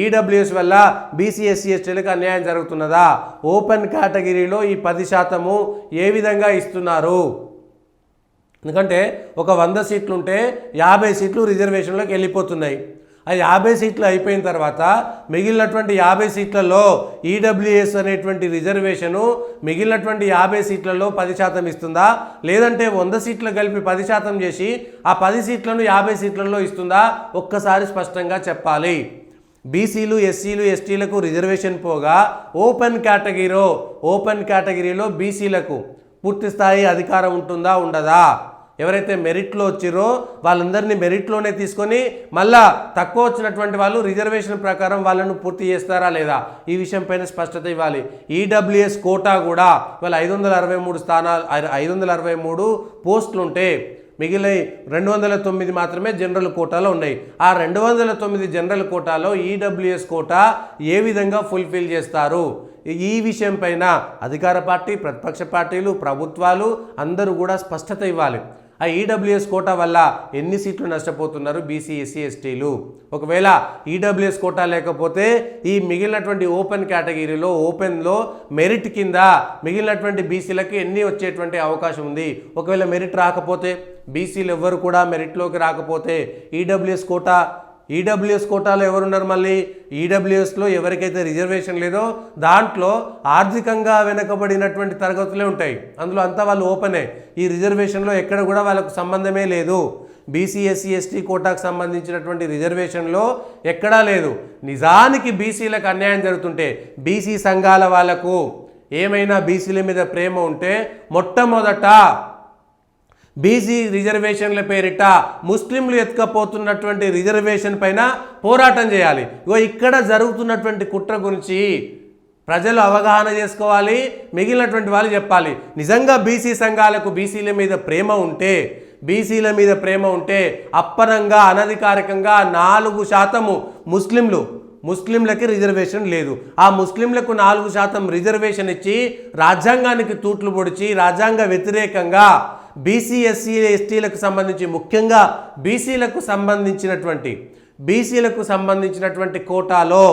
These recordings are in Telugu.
ఈడబ్ల్యూఎస్ వల్ల బీసీ ఎస్సీ ఎస్టీలకు అన్యాయం జరుగుతున్నదా? ఓపెన్ కేటగిరీలో ఈ 10% ఏ విధంగా ఇస్తున్నారు? ఎందుకంటే ఒక 100 సీట్లు ఉంటే 50 సీట్లు రిజర్వేషన్లోకి వెళ్ళిపోతున్నాయి. ఆ 50 సీట్లు అయిపోయిన తర్వాత మిగిలినటువంటి 50 సీట్లలో ఈడబ్ల్యూఎస్ అనేటువంటి రిజర్వేషను మిగిలినటువంటి 50 సీట్లలో 10% ఇస్తుందా, లేదంటే 100 సీట్లు కలిపి 10% చేసి ఆ 10 సీట్లను 50 సీట్లలో ఇస్తుందా? ఒక్కసారి స్పష్టంగా చెప్పాలి. బీసీలు ఎస్సీలు ఎస్టీలకు రిజర్వేషన్ పోగా ఓపెన్ కేటగిరీలో బీసీలకు పూర్తి స్థాయి అధికారం ఉంటుందా ఉండదా? ఎవరైతే మెరిట్లో వచ్చిరో వాళ్ళందరినీ మెరిట్లోనే తీసుకొని మళ్ళా తక్కువ వచ్చినటువంటి వాళ్ళు రిజర్వేషన్ ప్రకారం వాళ్ళను పూర్తి చేస్తారా లేదా? ఈ విషయం పైన స్పష్టత ఇవ్వాలి. ఈడబ్ల్యూఎస్ కోటా కూడా ఇవాళ 563 పోస్టులు ఉంటే మిగిలిన 209 మాత్రమే జనరల్ కోటాలో ఉన్నాయి. ఆ 209 జనరల్ కోటాలో ఈడబ్ల్యూఎస్ కోటా ఏ విధంగా ఫుల్ఫిల్ చేస్తారు? ఈ విషయం పైన అధికార పార్టీ, ప్రతిపక్ష పార్టీలు, ప్రభుత్వాలు అందరూ కూడా స్పష్టత ఇవ్వాలి. ఆ ఈడబ్ల్యూఎస్ కోటా వల్ల ఎన్ని సీట్లు నష్టపోతున్నారు బీసీ ఎస్సీ ఎస్టీలు? ఒకవేళ ఈడబ్ల్యూఎస్ కోటా లేకపోతే ఈ మిగిలినటువంటి ఓపెన్ కేటగిరీలో ఓపెన్లో మెరిట్ కింద మిగిలినటువంటి బీసీలకి ఎన్ని వచ్చేటువంటి అవకాశం ఉంది? ఒకవేళ మెరిట్ రాకపోతే, బీసీలు ఎవ్వరు కూడా మెరిట్లోకి రాకపోతే ఈడబ్ల్యూఎస్ కోటాలో ఎవరున్నారు? మళ్ళీ ఈడబ్ల్యూఎస్లో ఎవరికైతే రిజర్వేషన్ లేదో దాంట్లో ఆర్థికంగా వెనుకబడినటువంటి తరగతులే ఉంటాయి. అందులో అంతా వాళ్ళు ఓపెనే. ఈ రిజర్వేషన్లో ఎక్కడ కూడా వాళ్ళకు సంబంధమే లేదు. బీసీ ఎస్సీ ఎస్టీ కోటాకు సంబంధించినటువంటి రిజర్వేషన్లో ఎక్కడా లేదు. నిజానికి బీసీలకు అన్యాయం జరుగుతుంటే, బీసీ సంఘాల వాళ్ళకు ఏమైనా బీసీల మీద ప్రేమ ఉంటే మొట్టమొదట బీసీ రిజర్వేషన్ల పేరిట ముస్లింలు ఎత్తుకపోతున్నటువంటి రిజర్వేషన్ పైన పోరాటం చేయాలి. ఇక్కడ జరుగుతున్నటువంటి కుట్ర గురించి ప్రజలు అవగాహన చేసుకోవాలి, మిగిలినటువంటి వాళ్ళు చెప్పాలి. నిజంగా బీసీ సంఘాలకు బీసీల మీద ప్రేమ ఉంటే అప్పనంగా అనధికారికంగా 4% ముస్లింలకి రిజర్వేషన్ లేదు. ఆ ముస్లింలకు 4% రిజర్వేషన్ ఇచ్చి రాజ్యాంగానికి తూట్లు పొడిచి రాజ్యాంగ వ్యతిరేకంగా బీసీ ఎస్సీ ఎస్టీలకు సంబంధించి, ముఖ్యంగా బీసీలకు సంబంధించినటువంటి కోటాలో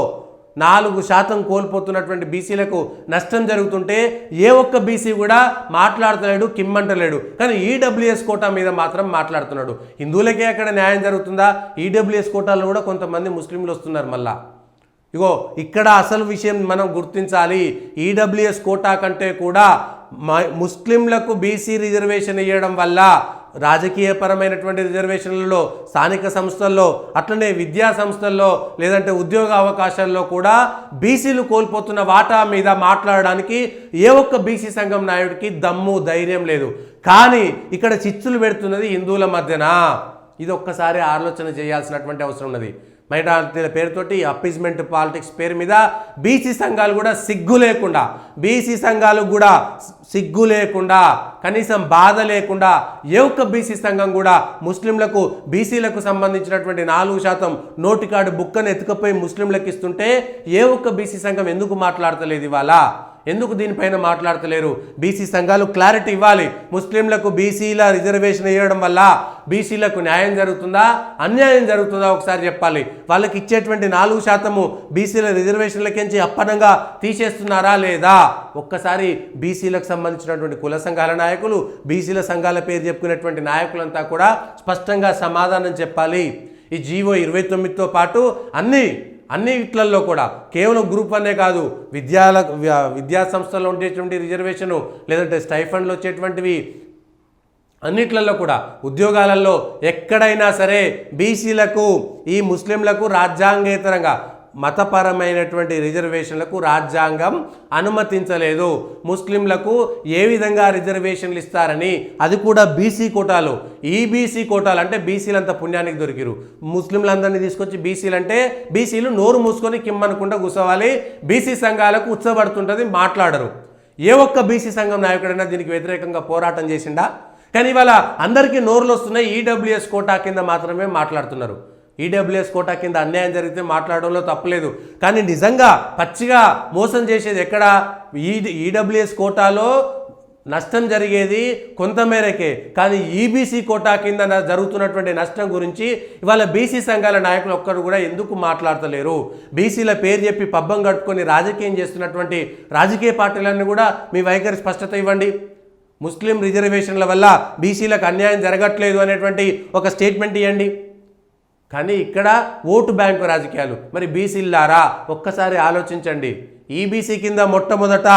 4% కోల్పోతున్నటువంటి బీసీలకు నష్టం జరుగుతుంటే ఏ ఒక్క బీసీ కూడా మాట్లాడతలేడు, కిమ్మంటలేడు. కానీ ఈడబ్ల్యూఎస్ కోటా మీద మాత్రం మాట్లాడుతున్నాడు. హిందువులకే అక్కడ న్యాయం జరుగుతుందా? ఈడబ్ల్యూఎస్ కోటాలో కూడా కొంతమంది ముస్లింలు వస్తున్నారు. మళ్ళా ఇక్కడ అసలు విషయం మనం గుర్తించాలి. ఈడబ్ల్యూఎస్ కోటా కంటే కూడా ముస్లింలకు బీసీ రిజర్వేషన్ ఇవ్వడం వల్ల రాజకీయపరమైనటువంటి రిజర్వేషన్లలో, స్థానిక సంస్థల్లో, అట్లనే విద్యా సంస్థల్లో, లేదంటే ఉద్యోగ అవకాశాల్లో కూడా బీసీలు కోల్పోతున్న వాటా మీద మాట్లాడడానికి ఏ ఒక్క బీసీ సంఘం నాయకుడికి దమ్ము, ధైర్యం లేదు. కానీ ఇక్కడ చిచ్చులు పెడుతున్నది హిందువుల మధ్యన. ఇది ఒక్కసారి ఆలోచన చేయాల్సినటువంటి అవసరం ఉన్నది. మైనారిటీల పేరుతోటి అప్పీజ్మెంట్ పాలిటిక్స్ పేరు మీద బీసీ సంఘాలు కూడా సిగ్గు లేకుండా కనీసం బాధ లేకుండా ఏ ఒక్క బీసీ సంఘం కూడా ముస్లింలకు, బీసీలకు సంబంధించినటువంటి 4% నోటికాడు బుక్కను ఎత్తుకపోయి ముస్లింలకు ఇస్తుంటే ఏ ఒక్క బీసీ సంఘం ఎందుకు మాట్లాడతలేదు? ఇవాళ ఎందుకు దీనిపైన మాట్లాడతలేరు? బీసీ సంఘాలు క్లారిటీ ఇవ్వాలి. ముస్లింలకు బీసీల రిజర్వేషన్ ఇవ్వడం వల్ల బీసీలకు న్యాయం జరుగుతుందా, అన్యాయం జరుగుతుందా ఒకసారి చెప్పాలి. వాళ్ళకి ఇచ్చేటువంటి 4% బీసీల రిజర్వేషన్లకించి అప్పనంగా తీసేస్తున్నారా లేదా? ఒక్కసారి బీసీలకు సంబంధించినటువంటి కుల సంఘాల నాయకులు, బీసీల సంఘాల పేరు చెప్పుకునేటువంటి నాయకులంతా కూడా స్పష్టంగా సమాధానం చెప్పాలి. ఈ జీవో 29తో పాటు అన్ని ఇట్లల్లో కూడా కేవలం గ్రూప్ 1 కాదు, విద్యా సంస్థల్లో ఉండేటువంటి రిజర్వేషను, లేదంటే స్టైఫండ్లు వచ్చేటువంటివి, అన్నిట్లలో కూడా ఉద్యోగాలలో ఎక్కడైనా సరే బీసీలకు, ఈ ముస్లింలకు రాజ్యాంగేతరంగా మతపరమైనటువంటి రిజర్వేషన్లకు రాజ్యాంగం అనుమతించలేదు. ముస్లింలకు ఏ విధంగా రిజర్వేషన్లు ఇస్తారని, అది కూడా బీసీ కోటాలు. ఈ బీసీ కోటాలు అంటే బీసీలంతా పుణ్యానికి దొరికిరు. ముస్లింలందరినీ తీసుకొచ్చి బీసీలు నోరు మూసుకొని కిమ్మనకుండా కూర్చోవాలి. బీసీ సంఘాలకు ఉత్సబడుతుంటుంది, మాట్లాడరు. ఏ ఒక్క బీసీ సంఘం నాయకుడైనా దీనికి వ్యతిరేకంగా పోరాటం చేసిండా? కానీ ఇవాళ అందరికీ నోరులు వస్తున్నాయి. ఈడబ్ల్యూఎస్ కోటా కింద మాత్రమే మాట్లాడుతున్నారు. ఈడబ్ల్యూఎస్ కోటా కింద అన్యాయం జరిగితే మాట్లాడడంలో తప్పలేదు. కానీ నిజంగా పచ్చిగా మోసం చేసేది ఎక్కడ? ఈడబ్ల్యూఎస్ కోటాలో నష్టం జరిగేది కొంతమేరకే. కానీ ఈబీసీ కోటా కింద జరుగుతున్నటువంటి నష్టం గురించి ఇవాళ బీసీ సంఘాల నాయకులు ఒక్కరు కూడా ఎందుకు మాట్లాడతలేరు? బీసీల పేరు చెప్పి పబ్బం గడుపుకొని రాజకీయం చేస్తున్నటువంటి రాజకీయ పార్టీలన్నీ కూడా మీ వైఖరి స్పష్టత ఇవ్వండి. ముస్లిం రిజర్వేషన్ల వల్ల బీసీలకు అన్యాయం జరగట్లేదు అనేటువంటి ఒక స్టేట్మెంట్ ఇవ్వండి. కానీ ఇక్కడ ఓటు బ్యాంకు రాజకీయాలు. మరి బీసీలారా ఒక్కసారి ఆలోచించండి. ఈబీసీ కింద మొట్టమొదట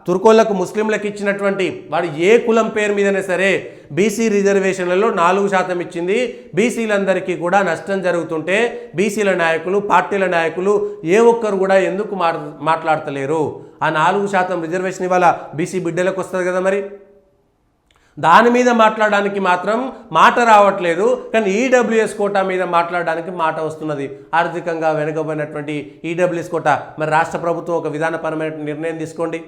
తుర్కోళ్లకు ముస్లింలకు ఇచ్చినటువంటి వాడు ఏ కులం పేరు మీదనే సరే బీసీ రిజర్వేషన్లలో 4% ఇచ్చింది. బీసీలందరికీ కూడా నష్టం జరుగుతుంటే బీసీల నాయకులు, పార్టీల నాయకులు ఏ ఒక్కరు కూడా ఎందుకు మాట్లాడతలేరు? ఆ 4% రిజర్వేషన్ ఇవాళ బీసీ బిడ్డలకు వస్తుంది కదా. మరి దాని మీద మాట్లాడడానికి మాత్రం మాట రావట్లేదు. కానీ ఈడబ్ల్యూఎస్ కోటా మీద మాట్లాడడానికి మాట వస్తున్నది. ఆర్థికంగా వెనుకబడినటువంటి ఈడబ్ల్యూఎస్ కోటా. మరి రాష్ట్ర ప్రభుత్వం ఒక విధానపరమైన నిర్ణయం తీసుకోండి.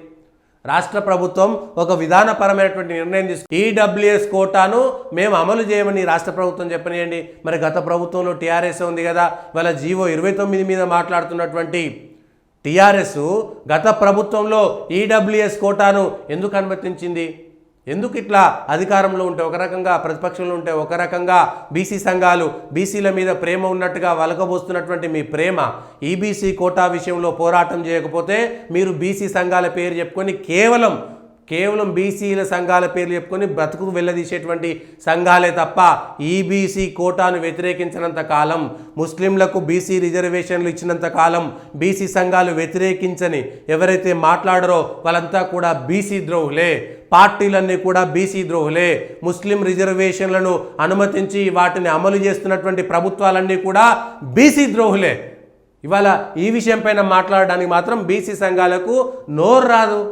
రాష్ట్ర ప్రభుత్వం ఒక విధానపరమైనటువంటి నిర్ణయం తీసుకు ఈడబ్ల్యూఎస్ కోటాను మేము అమలు చేయమని రాష్ట్ర ప్రభుత్వం చెప్పనియండి. మరి గత ప్రభుత్వంలో టీఆర్ఎస్ ఉంది కదా. ఇవాళ జీవో 29 మీద మాట్లాడుతున్నటువంటి టీఆర్ఎస్ గత ప్రభుత్వంలో ఈడబ్ల్యూఎస్ కోటాను ఎందుకు అనుమతించింది? ఎందుకు ఇట్లా అధికారంలో ఉంటే ఒక రకంగా, ప్రతిపక్షంలో ఉంటే ఒక రకంగా, బీసీ సంఘాలు బీసీల మీద ప్రేమ ఉన్నట్టుగా వలకబోస్తున్నటువంటి మీ ప్రేమ ఈబీసీ కోటా విషయంలో పోరాటం చేయకపోతే మీరు బీసీ సంఘాల పేరు చెప్పుకొని కేవలం బీసీల సంఘాల పేర్లు చెప్పుకొని బ్రతుకు వెళ్ళదీసేటువంటి సంఘాలే తప్ప ఈబీసీ కోటాను వ్యతిరేకించినంత కాలం, ముస్లింలకు బీసీ రిజర్వేషన్లు ఇచ్చినంత కాలం బీసీ సంఘాలు వ్యతిరేకించని ఎవరైతే మాట్లాడారో వాళ్ళంతా కూడా బీసీ ద్రోహులే. పార్టీలన్నీ కూడా బీసీ ద్రోహులే. ముస్లిం రిజర్వేషన్లను అనుమతించి వాటిని అమలు చేస్తున్నటువంటి ప్రభుత్వాలన్నీ కూడా బీసీ ద్రోహులే. ఇవాళ ఈ విషయం పైన మాట్లాడడానికి మాత్రం బీసీ సంఘాలకు నోరు రాదు.